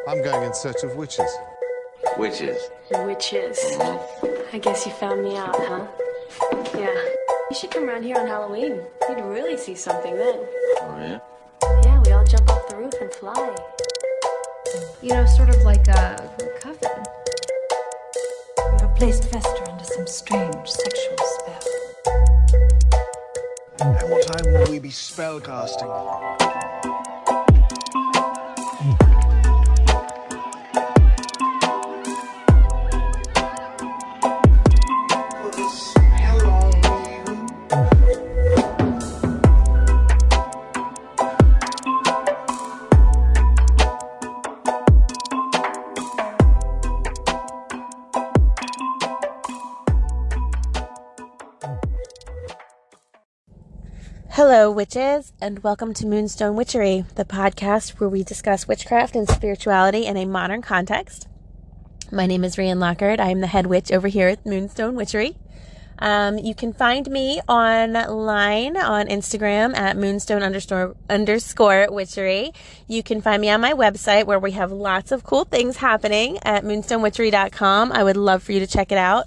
I'm going in search of witches. Witches. Witches. I guess you found me out, huh? Yeah. You should come around here on Halloween. You'd really see something then. Oh, yeah? Yeah, we all jump off the roof and fly. You know, sort of like a coven. You have placed Fester under some strange sexual spell. At what time will we be spellcasting? Hello, witches, and welcome to Moonstone Witchery, the podcast where we discuss witchcraft and spirituality in a modern context. My name is Rhian Lockhart. I am the head witch over here at Moonstone Witchery. You can find me online on Instagram at moonstone__ witchery. You can find me on my website where we have lots of cool things happening at moonstonewitchery.com. I would love for you to check it out.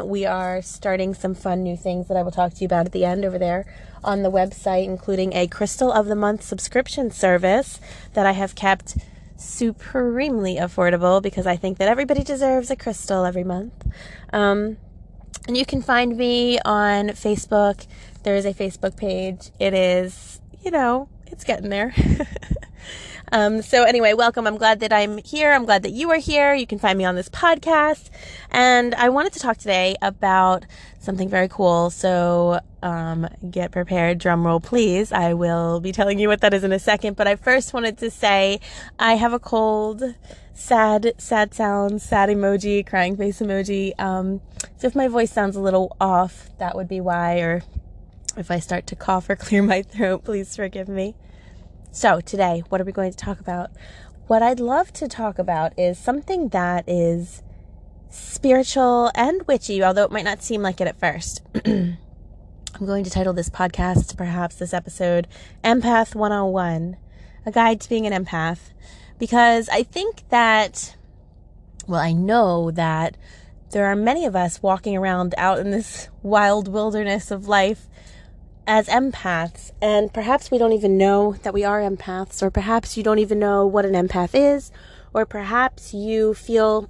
We are starting some fun new things that I will talk to you about at the end over there on the website, including a Crystal of the Month subscription service that I have kept supremely affordable because I think that everybody deserves a crystal every month. And you can find me on Facebook. There is a Facebook page. It is, it's getting there. So anyway, welcome. I'm glad that I'm here. I'm glad that you are here. You can find me on this podcast. And I wanted to talk today about something very cool. So get prepared. Drum roll, please. I will be telling you what that is in a second. But I first wanted to say I have a cold. Sad sounds, sad emoji, crying face emoji. So if my voice sounds a little off, that would be why. Or if I start to cough or clear my throat, please forgive me. So today, what are we going to talk about? What I'd love to talk about is something that is spiritual and witchy, although it might not seem like it at first. I'm going to title this podcast, perhaps this episode, Empath 101, a guide to being an empath. Because I think that, I know that there are many of us walking around out in this wild wilderness of life as empaths, and perhaps we don't even know that we are empaths, or perhaps you don't even know what an empath is, or perhaps you feel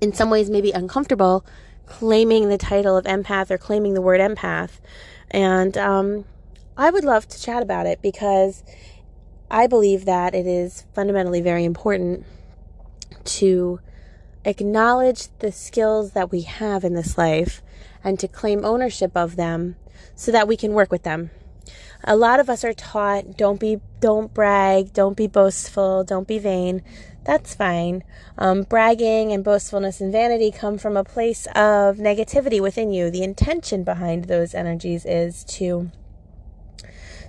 in some ways maybe uncomfortable claiming the title of empath or claiming the word empath. And I would love to chat about it because I believe that it is fundamentally very important to acknowledge the skills that we have in this life and to claim ownership of them so that we can work with them. A lot of us are taught, don't brag, don't be boastful, don't be vain. That's fine. Bragging and boastfulness and vanity come from a place of negativity within you. The intention behind those energies is to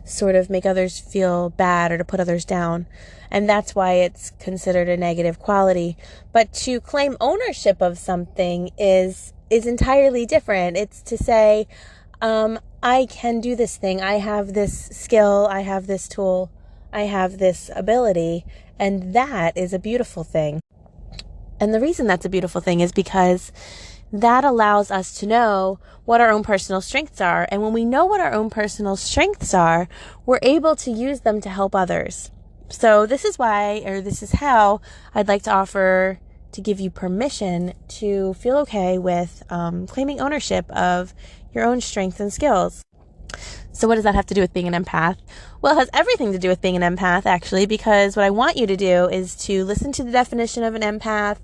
sort of make others feel bad or to put others down. And that's why it's considered a negative quality. But to claim ownership of something is entirely different. It's to say, I can do this thing. I have this skill. I have this tool. I have this ability. And that is a beautiful thing. And the reason that's a beautiful thing is because that allows us to know what our own personal strengths are. And when we know what our own personal strengths are, we're able to use them to help others. So this is how I'd like to offer to give you permission to feel okay with claiming ownership of your own strengths and skills. So what does that have to do with being an empath? Well, it has everything to do with being an empath, actually, because what I want you to do is to listen to the definition of an empath,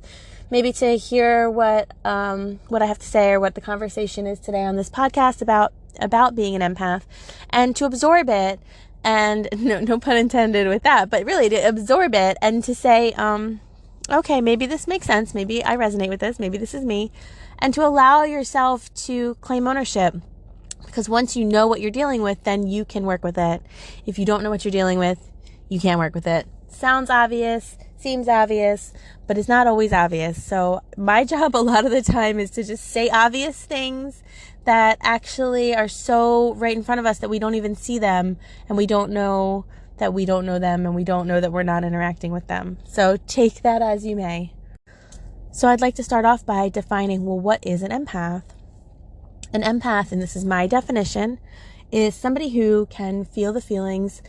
maybe to hear what I have to say or what the conversation is today on this podcast about being an empath, and to absorb it, and no pun intended with that, but really to absorb it and to say, okay, maybe this makes sense, maybe I resonate with this, maybe this is me, and to allow yourself to claim ownership. Because once you know what you're dealing with, then you can work with it. If you don't know what you're dealing with, you can't work with it. Sounds obvious, seems obvious, but it's not always obvious. So my job a lot of the time is to just say obvious things that actually are so right in front of us that we don't even see them and we don't know that we don't know them and we don't know that we're not interacting with them. So take that as you may. So I'd like to start off by defining, well, what is an empath? An empath, and this is my definition, is somebody who can feel the feelings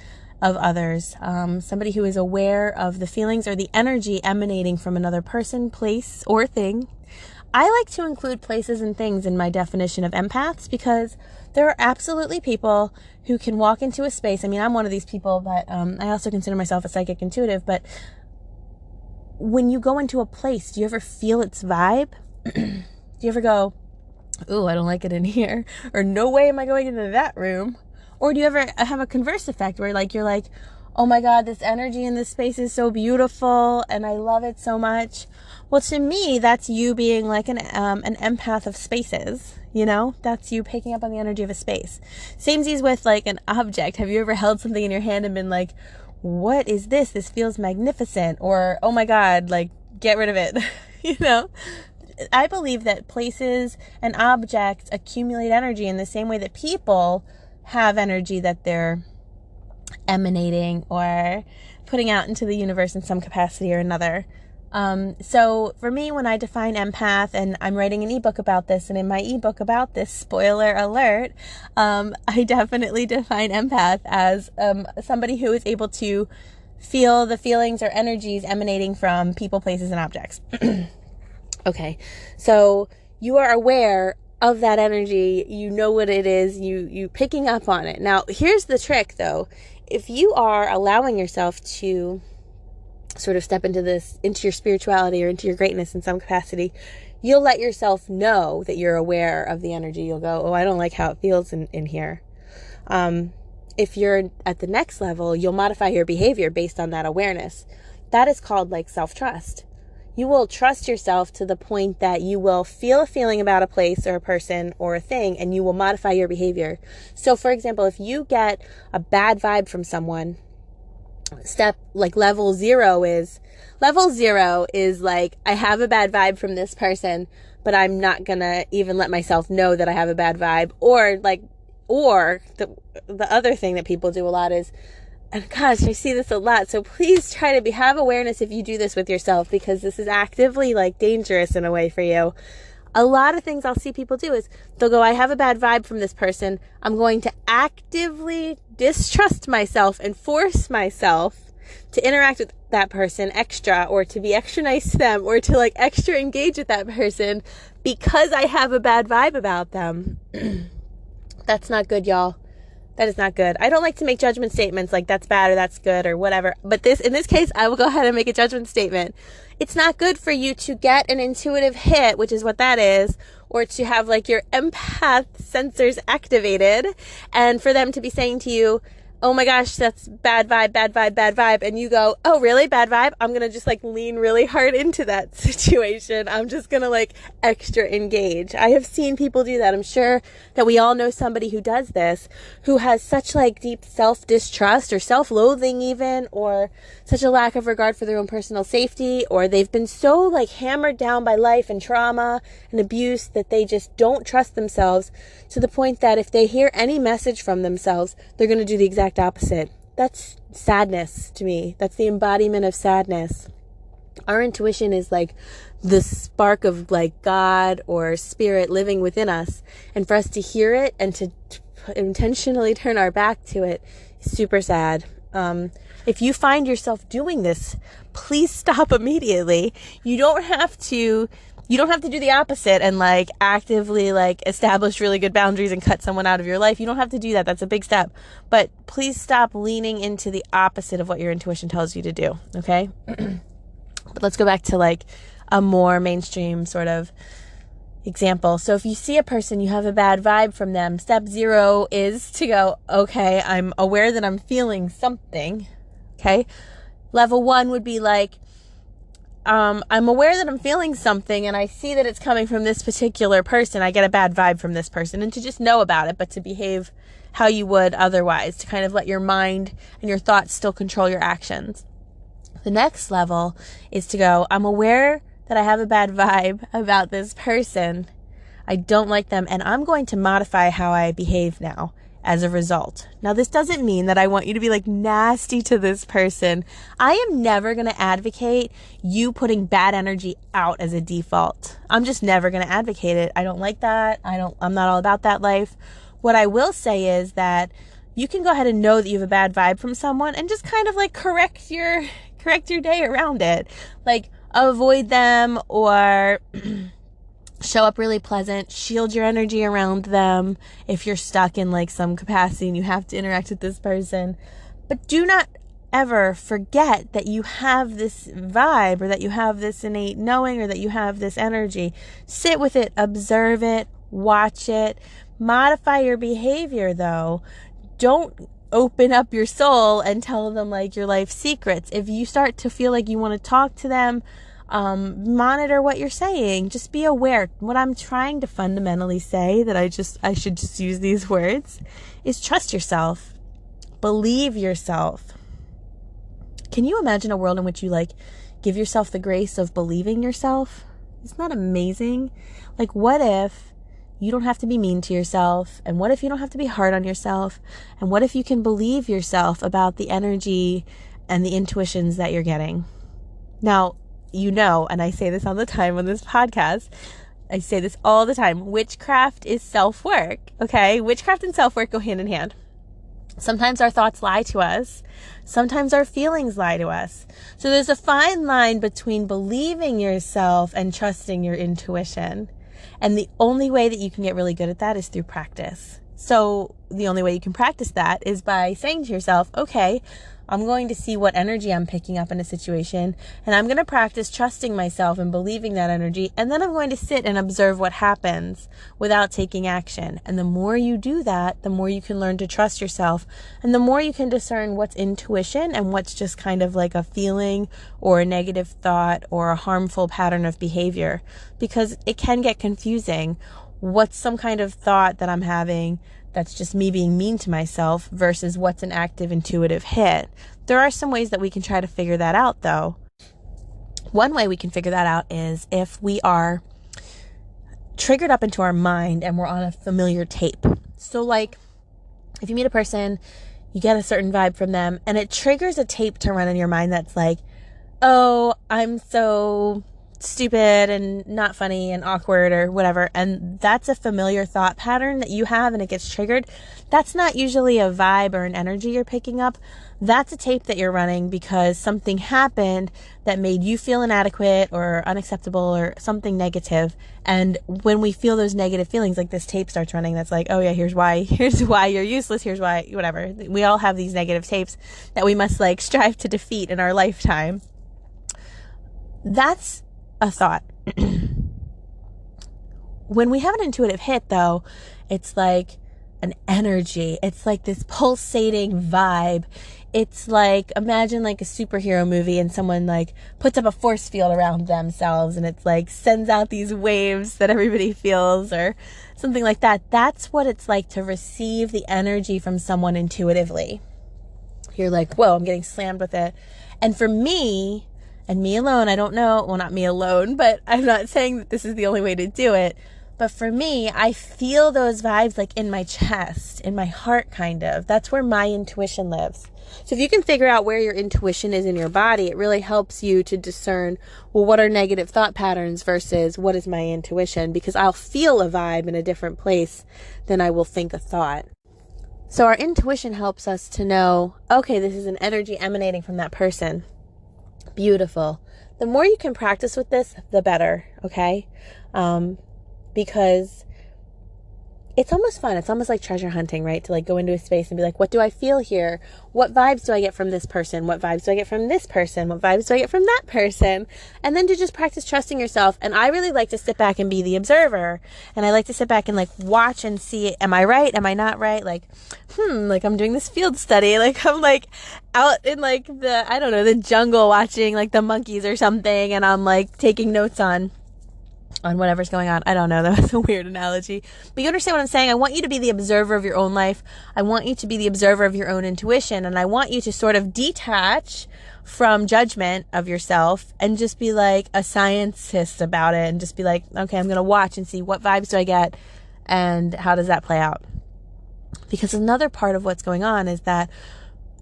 of others, somebody who is aware of the feelings or the energy emanating from another person, place, or thing. I like to include places and things in my definition of empaths because there are absolutely people who can walk into a space. I mean, I'm one of these people, but I also consider myself a psychic intuitive. But when you go into a place, do you ever feel its vibe? Do you ever go, ooh, I don't like it in here, or no way am I going into that room? Or do you ever have a converse effect where you're like, oh my God, this energy in this space is so beautiful and I love it so much? Well, to me, that's you being like an empath of spaces, that's you picking up on the energy of a space. Samesies with like an object. Have you ever held something in your hand and been like, what is this? This feels magnificent. Or, oh my God, like get rid of it. I believe that places and objects accumulate energy in the same way that people have energy that they're emanating or putting out into the universe in some capacity or another. So for me, when I define empath, and I'm writing an ebook about this, and in my ebook about this, spoiler alert, I definitely define empath as somebody who is able to feel the feelings or energies emanating from people, places, and objects. Okay, so you are aware of that energy, you know what it is, you picking up on it. Now, here's the trick though. If you are allowing yourself to sort of step into your spirituality or into your greatness in some capacity, you'll let yourself know that you're aware of the energy. You'll go, oh, I don't like how it feels in here. If you're at the next level, you'll modify your behavior based on that awareness. That is called like self-trust. You will trust yourself to the point that you will feel a feeling about a place or a person or a thing, and you will modify your behavior. So, for example, if you get a bad vibe from someone, level zero is like, I have a bad vibe from this person, but I'm not gonna even let myself know that I have a bad vibe. Or the other thing that people do a lot is, and gosh, I see this a lot. So please try to have awareness if you do this with yourself, because this is actively like dangerous in a way for you. A lot of things I'll see people do is they'll go, I have a bad vibe from this person. I'm going to actively distrust myself and force myself to interact with that person extra, or to be extra nice to them, or to like extra engage with that person because I have a bad vibe about them. That's not good, y'all. That is not good. I don't like to make judgment statements like that's bad or that's good or whatever. But in this case, I will go ahead and make a judgment statement. It's not good for you to get an intuitive hit, which is what that is, or to have like your empath sensors activated, and for them to be saying to you, oh my gosh, that's bad vibe, bad vibe, bad vibe. And you go, oh really? Bad vibe? I'm going to just like lean really hard into that situation. I'm just going to like extra engage. I have seen people do that. I'm sure that we all know somebody who does this, who has such like deep self-distrust or self-loathing even, or such a lack of regard for their own personal safety, or they've been so like hammered down by life and trauma and abuse that they just don't trust themselves, to the point that if they hear any message from themselves, they're going to do the exact opposite. That's sadness to me. That's the embodiment of sadness. Our intuition is like the spark of like God or spirit living within us. And for us to hear it and to intentionally turn our back to it is super sad. If you find yourself doing this, please stop immediately. You don't have to do the opposite and like actively like establish really good boundaries and cut someone out of your life. You don't have to do that. That's a big step. But please stop leaning into the opposite of what your intuition tells you to do. Okay? But let's go back to like a more mainstream sort of example. So if you see a person, you have a bad vibe from them, step 0 is to go, okay, I'm aware that I'm feeling something. Okay? Level 1 would be like, I'm aware that I'm feeling something and I see that it's coming from this particular person. I get a bad vibe from this person, and to just know about it, but to behave how you would otherwise, to kind of let your mind and your thoughts still control your actions. The next level is to go, I'm aware that I have a bad vibe about this person. I don't like them, and I'm going to modify how I behave now. as a result. Now, this doesn't mean that I want you to be like nasty to this person. I am never going to advocate you putting bad energy out as a default. I'm just never going to advocate it. I don't like that. I'm not all about that life. What I will say is that you can go ahead and know that you have a bad vibe from someone and just kind of like correct your day around it. Like avoid them or show up really pleasant, shield your energy around them if you're stuck in like some capacity and you have to interact with this person. But do not ever forget that you have this vibe or that you have this innate knowing or that you have this energy. Sit with it, observe it, watch it, modify your behavior though. Don't open up your soul and tell them like your life secrets. If you start to feel like you want to talk to them, monitor what you're saying. Just be aware. What I'm trying to fundamentally say, that I should just use these words, is trust yourself. Believe yourself. Can you imagine a world in which you like give yourself the grace of believing yourself? Isn't that amazing? Like, what if you don't have to be mean to yourself? And what if you don't have to be hard on yourself? And what if you can believe yourself about the energy and the intuitions that you're getting? Now, you know, and I say this all the time on this podcast, I say this all the time, witchcraft is self-work, okay? Witchcraft and self-work go hand in hand. Sometimes our thoughts lie to us. Sometimes our feelings lie to us. So there's a fine line between believing yourself and trusting your intuition. And the only way that you can get really good at that is through practice. So the only way you can practice that is by saying to yourself, okay, I'm going to see what energy I'm picking up in a situation, and I'm going to practice trusting myself and believing that energy, and then I'm going to sit and observe what happens without taking action. And the more you do that, the more you can learn to trust yourself, and the more you can discern what's intuition and what's just kind of like a feeling or a negative thought or a harmful pattern of behavior, because it can get confusing. What's some kind of thought that I'm having that's just me being mean to myself versus what's an active intuitive hit? There are some ways that we can try to figure that out though. One way we can figure that out is if we are triggered up into our mind and we're on a familiar tape. So like if you meet a person, you get a certain vibe from them and it triggers a tape to run in your mind that's like, oh, I'm so stupid and not funny and awkward or whatever, and that's a familiar thought pattern that you have and it gets triggered. That's not usually a vibe or an energy you're picking up. That's a tape that you're running because something happened that made you feel inadequate or unacceptable or something negative. And when we feel those negative feelings, like this tape starts running that's like, oh yeah, here's why you're useless, here's why, whatever. We all have these negative tapes that we must like strive to defeat in our lifetime. That's a thought. When we have an intuitive hit though, it's like an energy. It's like this pulsating vibe. It's like, imagine like a superhero movie and someone like puts up a force field around themselves and it's like sends out these waves that everybody feels or something like that. That's what it's like to receive the energy from someone intuitively. You're like, whoa, I'm getting slammed with it. And for me, and me alone, I don't know, well, not me alone, but I'm not saying that this is the only way to do it. But for me, I feel those vibes like in my chest, in my heart, kind of. That's where my intuition lives. So if you can figure out where your intuition is in your body, it really helps you to discern, well, what are negative thought patterns versus what is my intuition? Because I'll feel a vibe in a different place than I will think a thought. So our intuition helps us to know, okay, this is an energy emanating from that person. Beautiful. The more you can practice with this, the better, okay? Because it's almost fun. It's almost like treasure hunting, right? To like go into a space and be like, what do I feel here? What vibes do I get from this person? What vibes do I get from this person? What vibes do I get from that person? And then to just practice trusting yourself. And I really like to sit back and be the observer. And I like to sit back and like watch and see, am I right? Am I not right? Like, like I'm doing this field study. Like I'm like out in like the jungle watching like the monkeys or something. And I'm like taking notes on whatever's going on. I don't know. That was a weird analogy. But you understand what I'm saying? I want you to be the observer of your own life. I want you to be the observer of your own intuition. And I want you to sort of detach from judgment of yourself and just be like a scientist about it and just be like, okay, I'm going to watch and see what vibes do I get and how does that play out? Because another part of what's going on is that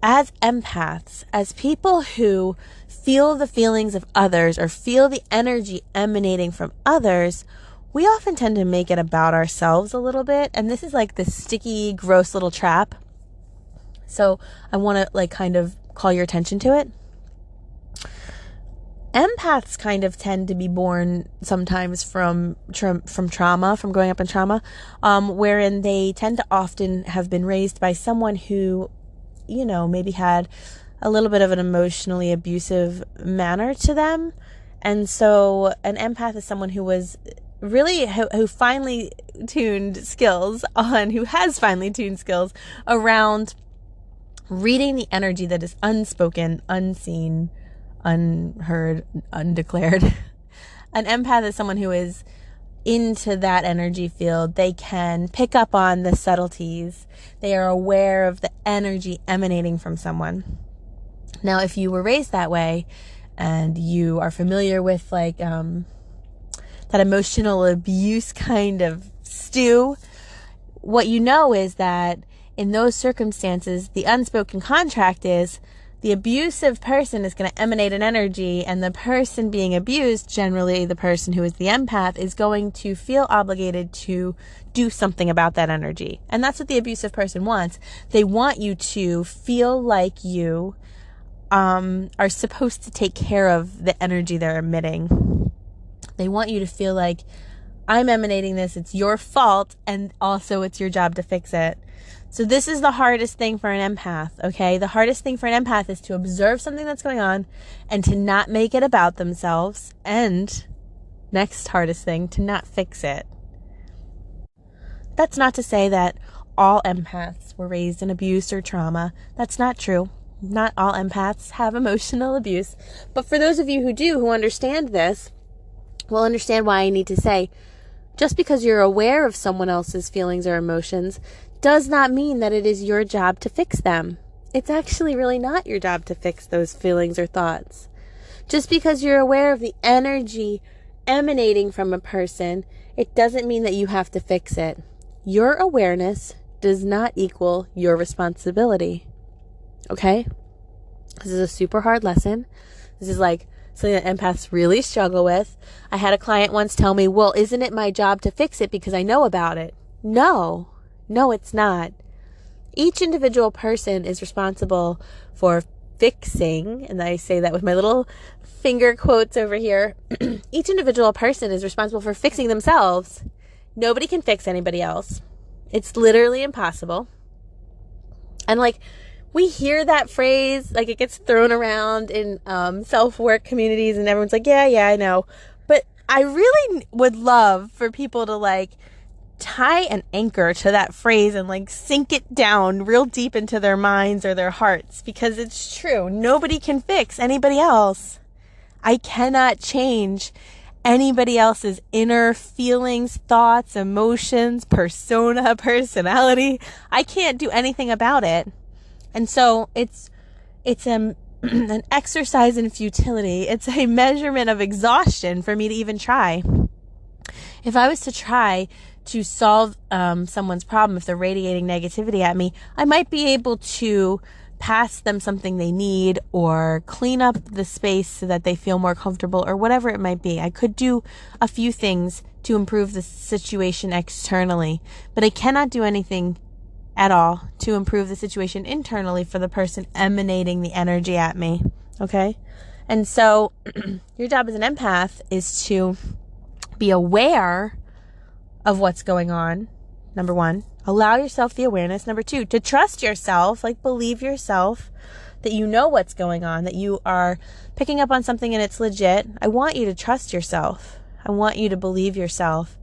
as empaths, as people who feel the feelings of others or feel the energy emanating from others, we often tend to make it about ourselves a little bit. And this is like this sticky, gross little trap. So I want to like kind of call your attention to it. Empaths kind of tend to be born sometimes from trauma, from growing up in trauma, wherein they tend to often have been raised by someone who, you know, maybe had a little bit of an emotionally abusive manner to them. And so an empath is someone who was really, who has finely tuned skills around reading the energy that is unspoken, unseen, unheard, undeclared. An empath is someone who is into that energy field. They can pick up on the subtleties. They are aware of the energy emanating from someone. Now, if you were raised that way and you are familiar with like that emotional abuse kind of stew, what you know is that in those circumstances, the unspoken contract is the abusive person is going to emanate an energy, and the person being abused, generally the person who is the empath, is going to feel obligated to do something about that energy. And that's what the abusive person wants. They want you to feel like you are supposed to take care of the energy they're emitting. They want you to feel like, I'm emanating this, it's your fault, and also it's your job to fix it. So this is the hardest thing for an empath, okay? The hardest thing for an empath is to observe something that's going on and to not make it about themselves. And next hardest thing, to not fix it. That's not to say that all empaths were raised in abuse or trauma. That's not true. Not all empaths have emotional abuse. But for those of you who do, who understand this, will understand why I need to say, just because you're aware of someone else's feelings or emotions does not mean that it is your job to fix them. It's actually really not your job to fix those feelings or thoughts. Just because you're aware of the energy emanating from a person, it doesn't mean that you have to fix it. Your awareness does not equal your responsibility. Okay? This is a super hard lesson. This is like something that empaths really struggle with. I had a client once tell me, well, isn't it my job to fix it because I know about it? No, it's not. Each individual person is responsible for fixing, and I say that with my little finger quotes over here. Each individual person is responsible for fixing themselves. Nobody can fix anybody else. It's literally impossible. And like, we hear that phrase, like it gets thrown around in self-work communities and everyone's like, yeah, I know. But I really would love for people to like tie an anchor to that phrase and like sink it down real deep into their minds or their hearts, because it's true. Nobody can fix anybody else. I cannot change anybody else's inner feelings, thoughts, emotions, persona, personality. I can't do anything about it. And so it's an exercise in futility. It's a measurement of exhaustion for me to even try. If I was to try to solve someone's problem, if they're radiating negativity at me, I might be able to pass them something they need or clean up the space so that they feel more comfortable or whatever it might be. I could do a few things to improve the situation externally, but I cannot do anything at all to improve the situation internally for the person emanating the energy at me. Okay? And so your job as an empath is to be aware of what's going on. Number one, allow yourself the awareness. Number two, to trust yourself, like believe yourself that you know what's going on, that you are picking up on something and it's legit. I want you to trust yourself. I want you to believe yourself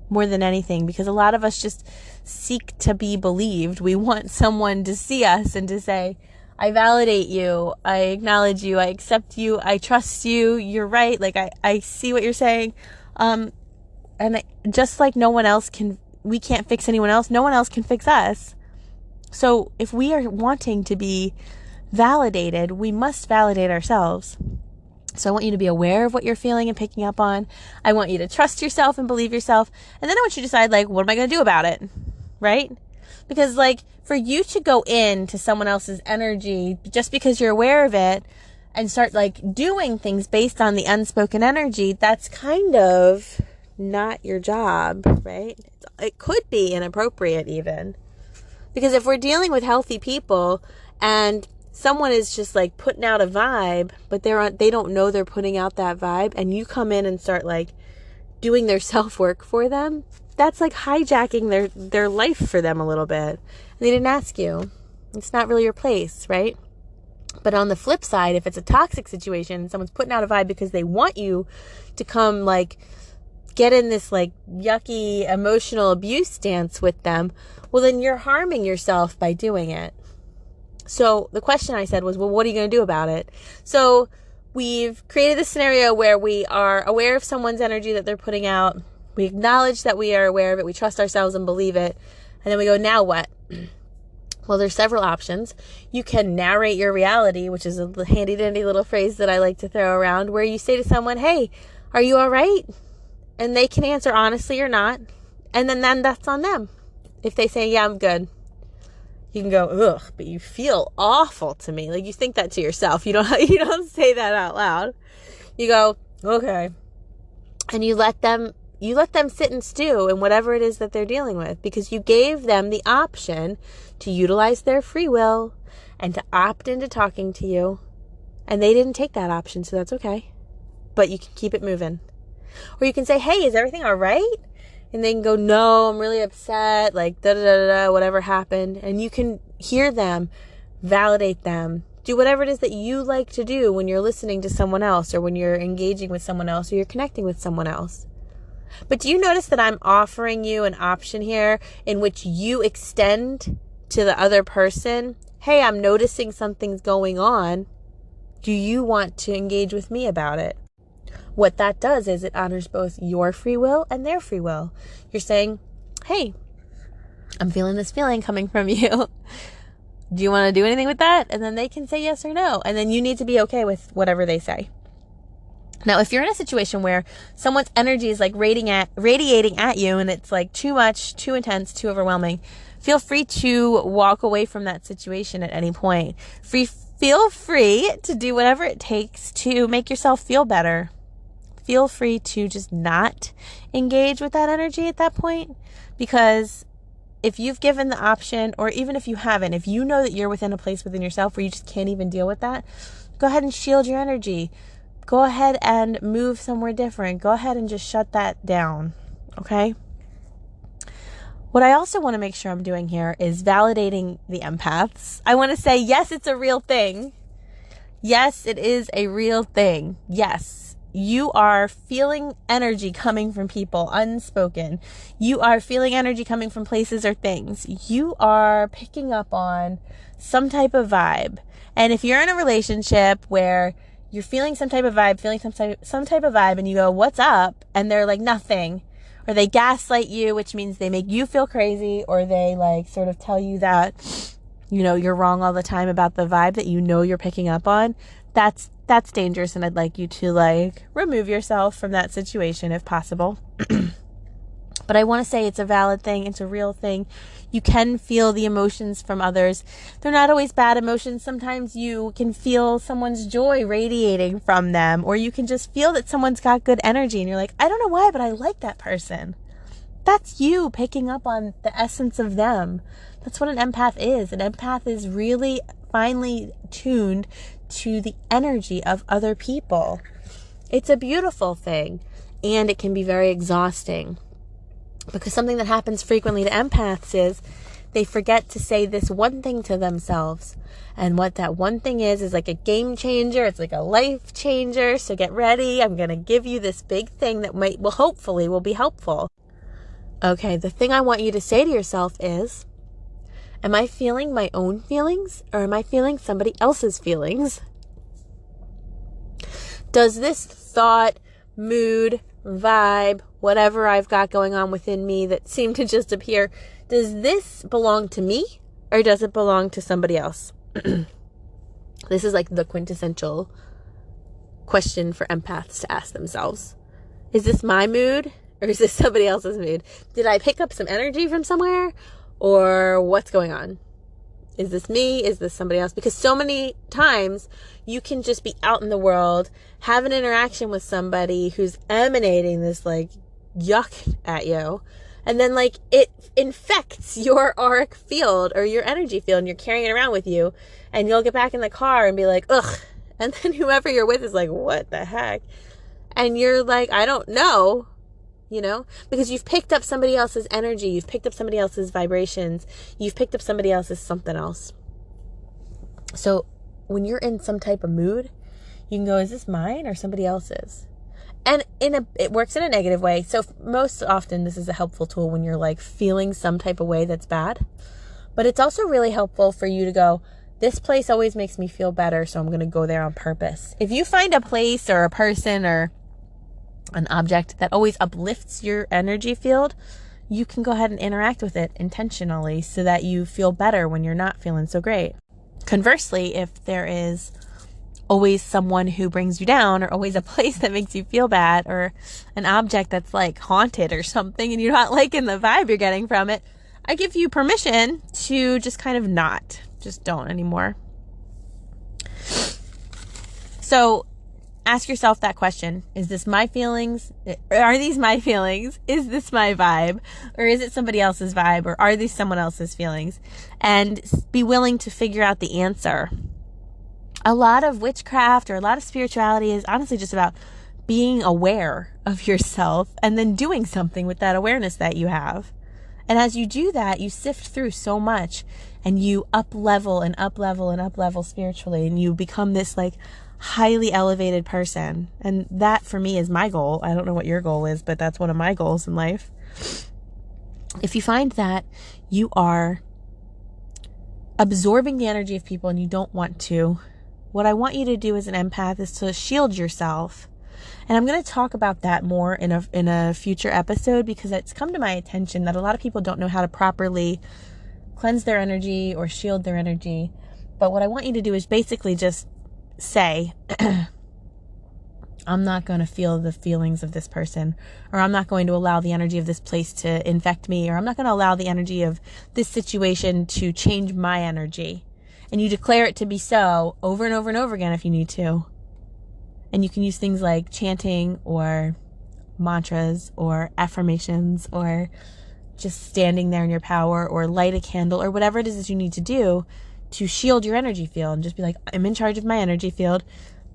more than anything, because a lot of us just seek to be believed. We want someone to see us and to say, I validate you, I acknowledge you, I accept you, I trust you, you're right, like I see what you're saying. Just like no one else can, we can't fix anyone else, no one else can fix us. So if we are wanting to be validated, we must validate ourselves. So I want you to be aware of what you're feeling and picking up on. I want you to trust yourself and believe yourself. And then I want you to decide, like, what am I going to do about it? Right? Because like for you to go into someone else's energy just because you're aware of it and start like doing things based on the unspoken energy, that's kind of not your job, right? It could be inappropriate even. Because if we're dealing with healthy people and someone is just like putting out a vibe, but they don't know they're putting out that vibe, and you come in and start like doing their self-work for them, that's like hijacking their life for them a little bit. And they didn't ask you. It's not really your place, right? But on the flip side, if it's a toxic situation, someone's putting out a vibe because they want you to come like get in this like yucky emotional abuse stance with them, well then you're harming yourself by doing it. So the question I said was, well, what are you going to do about it? So we've created a scenario where we are aware of someone's energy that they're putting out. We acknowledge that we are aware of it. We trust ourselves and believe it. And then we go, now what? Well, there's several options. You can narrate your reality, which is a handy dandy little phrase that I like to throw around, where you say to someone, hey, are you all right? And they can answer honestly or not. And then that's on them. If they say, yeah, I'm good. You can go, ugh, but you feel awful to me. Like you think that to yourself. You don't say that out loud. You go, okay. And you let them sit and stew in whatever it is that they're dealing with, because you gave them the option to utilize their free will and to opt into talking to you. And they didn't take that option, so that's okay. But you can keep it moving. Or you can say, hey, is everything all right? And they can go, no, I'm really upset, like da-da-da-da, whatever happened. And you can hear them, validate them, do whatever it is that you like to do when you're listening to someone else, or when you're engaging with someone else, or you're connecting with someone else. But do you notice that I'm offering you an option here in which you extend to the other person, hey, I'm noticing something's going on. Do you want to engage with me about it? What that does is it honors both your free will and their free will. You're saying, hey, I'm feeling this feeling coming from you. Do you want to do anything with that? And then they can say yes or no. And then you need to be okay with whatever they say. Now, if you're in a situation where someone's energy is like radiating at you and it's like too much, too intense, too overwhelming, feel free to walk away from that situation at any point. Feel free to do whatever it takes to make yourself feel better. Feel free to just not engage with that energy at that point, because if you've given the option, or even if you haven't, if you know that you're within a place within yourself where you just can't even deal with that, go ahead and shield your energy. Go ahead and move somewhere different. Go ahead and just shut that down. Okay? What I also want to make sure I'm doing here is validating the empaths. I want to say, yes, it's a real thing. Yes, it is a real thing. Yes. You are feeling energy coming from people, unspoken. You are feeling energy coming from places or things. You are picking up on some type of vibe. And if you're in a relationship where you're feeling some type of vibe, and you go, what's up? And they're like, nothing. Or they gaslight you, which means they make you feel crazy, or they like sort of tell you that, you're wrong all the time about the vibe that you're picking up on. That's dangerous, and I'd like you to like remove yourself from that situation if possible. But I want to say it's a valid thing. It's a real thing. You can feel the emotions from others. They're not always bad emotions. Sometimes you can feel someone's joy radiating from them, or you can just feel that someone's got good energy and you're like, I don't know why, but I like that person. That's you picking up on the essence of them. That's what an empath is. An empath is really finely tuned to the energy of other people. It's a beautiful thing, and it can be very exhausting, because something that happens frequently to empaths is they forget to say this one thing to themselves. And what that one thing is like a game changer. It's like a life changer. So get ready. I'm going to give you this big thing that hopefully will be helpful. Okay, the thing I want you to say to yourself is, am I feeling my own feelings, or am I feeling somebody else's feelings? Does this thought, mood, vibe, whatever I've got going on within me that seem to just appear, does this belong to me, or does it belong to somebody else? This is like the quintessential question for empaths to ask themselves. Is this my mood, or is this somebody else's mood? Did I pick up some energy from somewhere, Or what's going on? Is this me? Is this somebody else? Because so many times you can just be out in the world, have an interaction with somebody who's emanating this like yuck at you. And then like it infects your auric field or your energy field, and you're carrying it around with you, and you'll get back in the car and be like, ugh. And then whoever you're with is like, what the heck? And you're like, I don't know, because you've picked up somebody else's energy. You've picked up somebody else's vibrations. You've picked up somebody else's something else. So when you're in some type of mood, you can go, is this mine or somebody else's? And it works in a negative way. So most often this is a helpful tool when you're like feeling some type of way that's bad. But it's also really helpful for you to go, this place always makes me feel better, so I'm going to go there on purpose. If you find a place or a person or an object that always uplifts your energy field, you can go ahead and interact with it intentionally so that you feel better when you're not feeling so great. Conversely, if there is always someone who brings you down, or always a place that makes you feel bad, or an object that's like haunted or something and you're not liking the vibe you're getting from it, I give you permission to just kind of not. Just don't anymore. So ask yourself that question. Is this my feelings? Are these my feelings? Is this my vibe? Or is it somebody else's vibe? Or are these someone else's feelings? And be willing to figure out the answer. A lot of witchcraft or a lot of spirituality is honestly just about being aware of yourself and then doing something with that awareness that you have. And as you do that, you sift through so much, and you up level and up level and up level spiritually, and you become this like highly elevated person. And that for me is my goal. I don't know what your goal is, but that's one of my goals in life. If you find that you are absorbing the energy of people and you don't want to, what I want you to do as an empath is to shield yourself. And I'm going to talk about that more in a future episode, because it's come to my attention that a lot of people don't know how to properly cleanse their energy or shield their energy. But what I want you to do is basically just say, I'm not going to feel the feelings of this person, or I'm not going to allow the energy of this place to infect me, or I'm not going to allow the energy of this situation to change my energy. And you declare it to be so over and over and over again if you need to. And you can use things like chanting or mantras or affirmations, or just standing there in your power, or light a candle, or whatever it is that you need to do to shield your energy field, and just be like, I'm in charge of my energy field.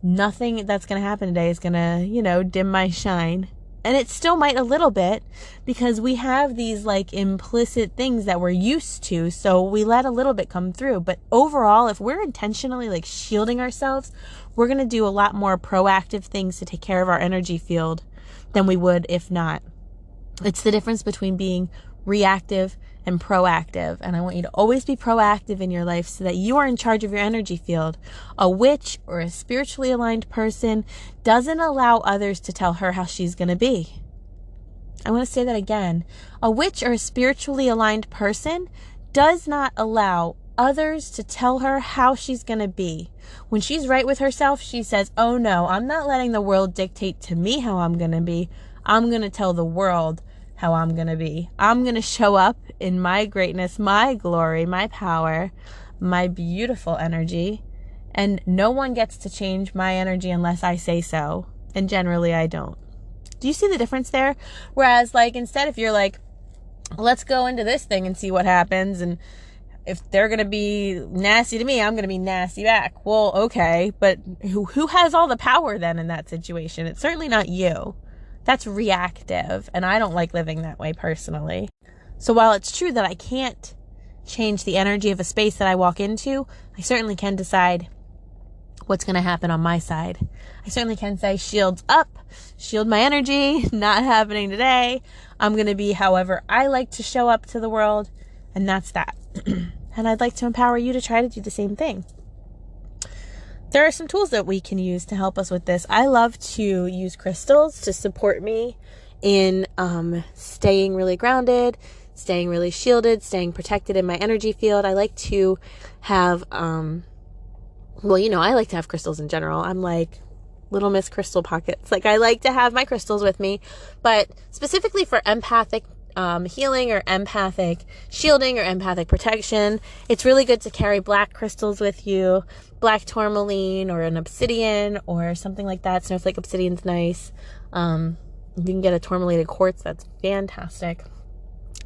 Nothing that's going to happen today is going to, dim my shine. And it still might a little bit, because we have these like implicit things that we're used to. So we let a little bit come through. But overall, if we're intentionally like shielding ourselves, we're going to do a lot more proactive things to take care of our energy field than we would if not. It's the difference between being reactive and proactive. And I want you to always be proactive in your life so that you are in charge of your energy field. A witch or a spiritually aligned person doesn't allow others to tell her how she's going to be. I want to say that again. A witch or a spiritually aligned person does not allow others to tell her how she's going to be. When she's right with herself, she says, oh no, I'm not letting the world dictate to me how I'm going to be. I'm going to tell the world how I'm going to be. I'm going to show up in my greatness, my glory, my power, my beautiful energy. And no one gets to change my energy unless I say so. And generally I don't. Do you see the difference there? Whereas like instead, if you're like, let's go into this thing and see what happens, and if they're going to be nasty to me, I'm going to be nasty back. Well, okay, but who has all the power then in that situation? It's certainly not you. That's reactive, and I don't like living that way personally. So while it's true that I can't change the energy of a space that I walk into, I certainly can decide what's going to happen on my side. I certainly can say, shields up, shield my energy, not happening today. I'm going to be however I like to show up to the world, and that's that. And I'd like to empower you to try to do the same thing. There are some tools that we can use to help us with this. I love to use crystals to support me in staying really grounded, staying really shielded, staying protected in my energy field. I like to have, I like to have crystals in general. I'm like Little Miss Crystal Pockets. Like I like to have my crystals with me, but specifically for empathic healing or empathic shielding or empathic protection. It's really good to carry black crystals with you, black tourmaline or an obsidian or something like that. Snowflake obsidian's nice. You can get a tourmalated quartz. That's fantastic.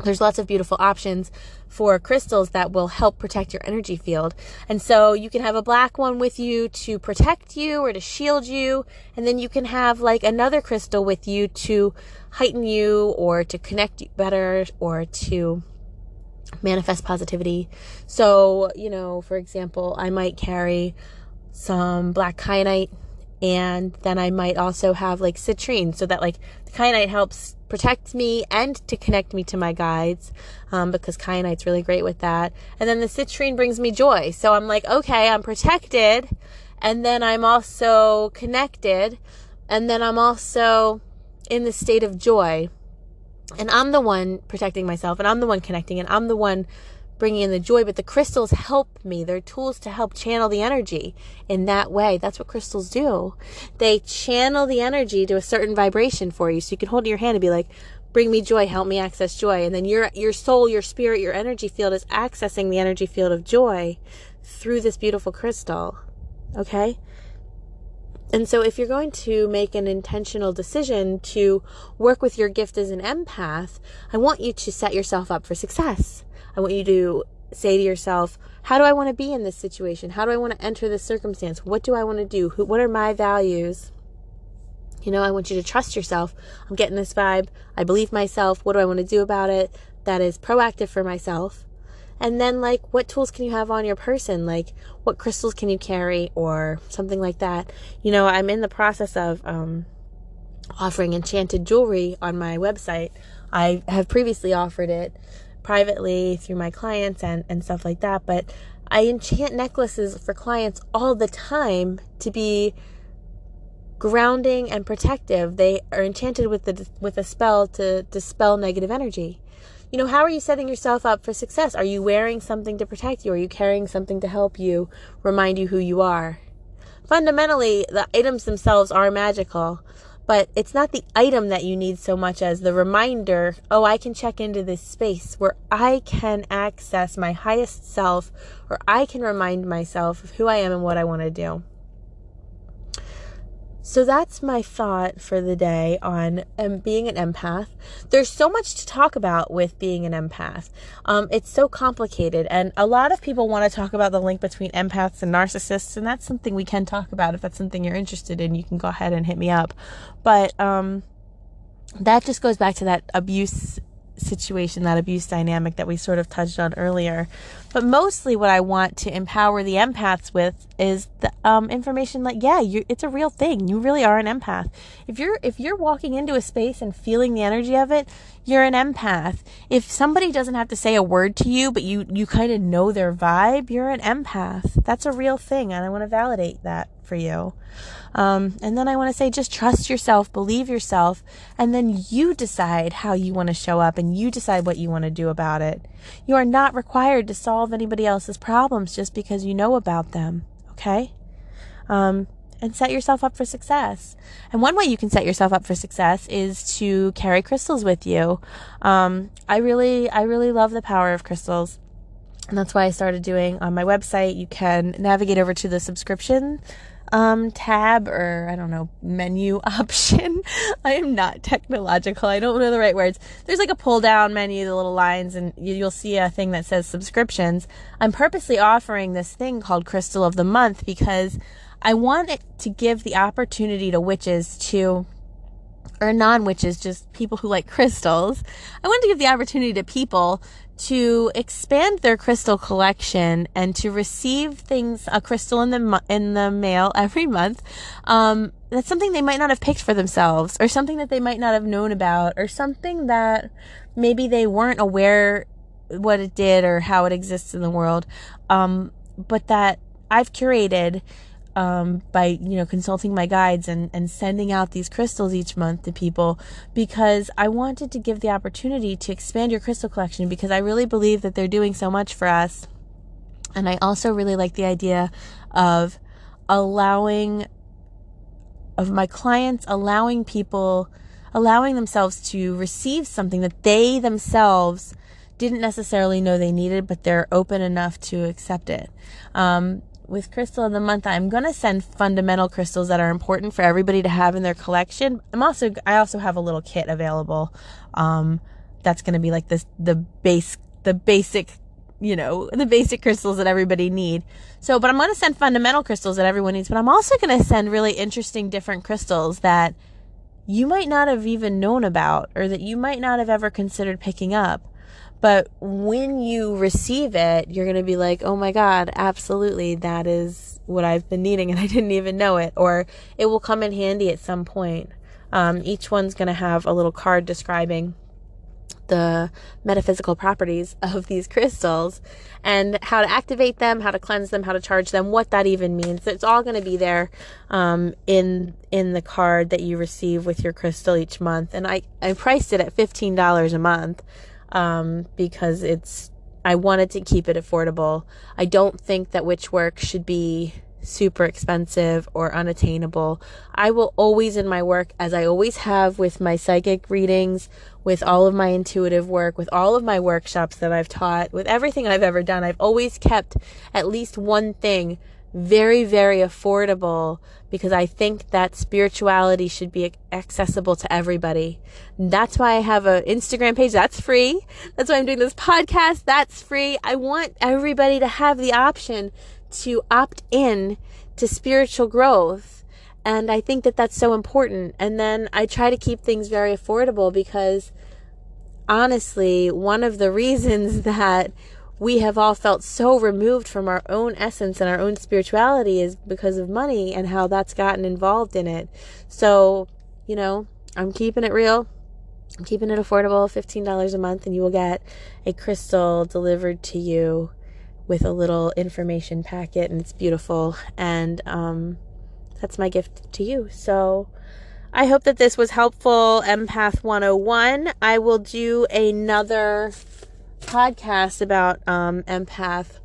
There's lots of beautiful options for crystals that will help protect your energy field. And so you can have a black one with you to protect you or to shield you. And then you can have like another crystal with you to heighten you or to connect you better or to manifest positivity. So, for example, I might carry some black kyanite, and then I might also have like citrine, so that like the kyanite helps protect me and to connect me to my guides, because kyanite's really great with that. And then the citrine brings me joy. So I'm like, okay, I'm protected, and then I'm also connected, and then I'm also in the state of joy. And I'm the one protecting myself, and I'm the one connecting, and I'm the one bringing in the joy, but the crystals help me. They're tools to help channel the energy in that way. That's what crystals do. They channel the energy to a certain vibration for you. So you can hold your hand and be like, bring me joy, help me access joy. And then your soul, your spirit, your energy field is accessing the energy field of joy through this beautiful crystal. Okay? And so if you're going to make an intentional decision to work with your gift as an empath, I want you to set yourself up for success. I want you to say to yourself, how do I want to be in this situation? How do I want to enter this circumstance? What do I want to do? What are my values? I want you to trust yourself. I'm getting this vibe. I believe myself. What do I want to do about it? That is proactive for myself. And then, like, what tools can you have on your person? Like, what crystals can you carry or something like that? I'm in the process of offering enchanted jewelry on my website. I have previously offered it privately through my clients and stuff like that, but I enchant necklaces for clients all the time to be grounding and protective. They are enchanted with a spell to dispel negative energy. How are you setting yourself up for success? Are you wearing something to protect you? Are you carrying something to help you remind you who you are? Fundamentally, the items themselves are magical, but it's not the item that you need so much as the reminder, I can check into this space where I can access my highest self, or I can remind myself of who I am and what I want to do. So that's my thought for the day on being an empath. There's so much to talk about with being an empath. It's so complicated, and a lot of people want to talk about the link between empaths and narcissists, and that's something we can talk about. If that's something you're interested in, you can go ahead and hit me up. But that just goes back to that abuse situation, that abuse dynamic that we sort of touched on earlier. But mostly what I want to empower the empaths with is the information like, it's a real thing. You really are an empath. If you're walking into a space and feeling the energy of it, you're an empath. If somebody doesn't have to say a word to you, but you kind of know their vibe, you're an empath. That's a real thing, and I want to validate that for you. And then I want to say, just trust yourself, believe yourself, and then you decide how you want to show up, and you decide what you want to do about it. You are not required to solve anybody else's problems just because you know about them, okay? And set yourself up for success. And one way you can set yourself up for success is to carry crystals with you. I really love the power of crystals. And that's why I started doing on my website. You can navigate over to the subscription tab, or I don't know, menu option. I am not technological. I don't know the right words. There's like a pull down menu, the little lines, and you'll see a thing that says subscriptions. I'm purposely offering this thing called Crystal of the Month because I want it to give the opportunity to witches or non-witches, just people who like crystals. I want to give the opportunity to people to expand their crystal collection and to receive a crystal in the mail every month. That's something they might not have picked for themselves, or something that they might not have known about, or something that maybe they weren't aware what it did or how it exists in the world. But that I've curated by consulting my guides and sending out these crystals each month to people, because I wanted to give the opportunity to expand your crystal collection, because I really believe that they're doing so much for us. And I also really like the idea of my clients allowing people allowing themselves to receive something that they themselves didn't necessarily know they needed, but they're open enough to accept it. With Crystal of the Month, I'm going to send fundamental crystals that are important for everybody to have in their collection. I also have a little kit available. That's going to be like the basic crystals that everybody need. But I'm going to send fundamental crystals that everyone needs, but I'm also going to send really interesting different crystals that you might not have even known about, or that you might not have ever considered picking up. But when you receive it, you're going to be like, oh my God, absolutely, that is what I've been needing and I didn't even know it. Or it will come in handy at some point. Each one's going to have a little card describing the metaphysical properties of these crystals and how to activate them, how to cleanse them, how to charge them, what that even means. It's all going to be there in the card that you receive with your crystal each month. And I priced it at $15 a month. Because I wanted to keep it affordable. I don't think that witch work should be super expensive or unattainable. I will always in my work, as I always have with my psychic readings, with all of my intuitive work, with all of my workshops that I've taught, with everything I've ever done, I've always kept at least one thing very, very affordable, because I think that spirituality should be accessible to everybody. That's why I have an Instagram page. That's free. That's why I'm doing this podcast. That's free. I want everybody to have the option to opt in to spiritual growth. And I think that that's so important. And then I try to keep things very affordable because honestly, one of the reasons that we have all felt so removed from our own essence and our own spirituality is because of money and how that's gotten involved in it. So, I'm keeping it real. I'm keeping it affordable, $15 a month, and you will get a crystal delivered to you with a little information packet, and it's beautiful. And that's my gift to you. So I hope that this was helpful, Empath 101. I will do another podcast about empath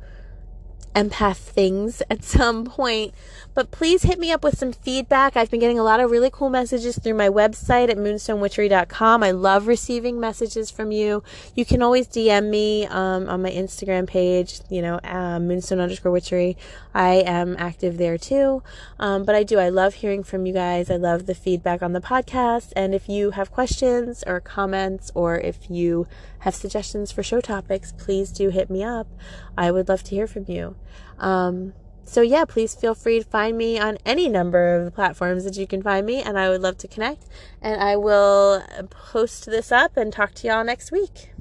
things at some point, but please hit me up with some feedback. I've been getting a lot of really cool messages through my website at moonstonewitchery.com. I love receiving messages from you. You can always DM me on my Instagram page, moonstone_witchery. I am active there too. But I love hearing from you guys. I love the feedback on the podcast. And if you have questions or comments, or if you have suggestions for show topics, please do hit me up. I would love to hear from you. Please feel free to find me on any number of the platforms that you can find me, and I would love to connect. And I will post this up and talk to y'all next week.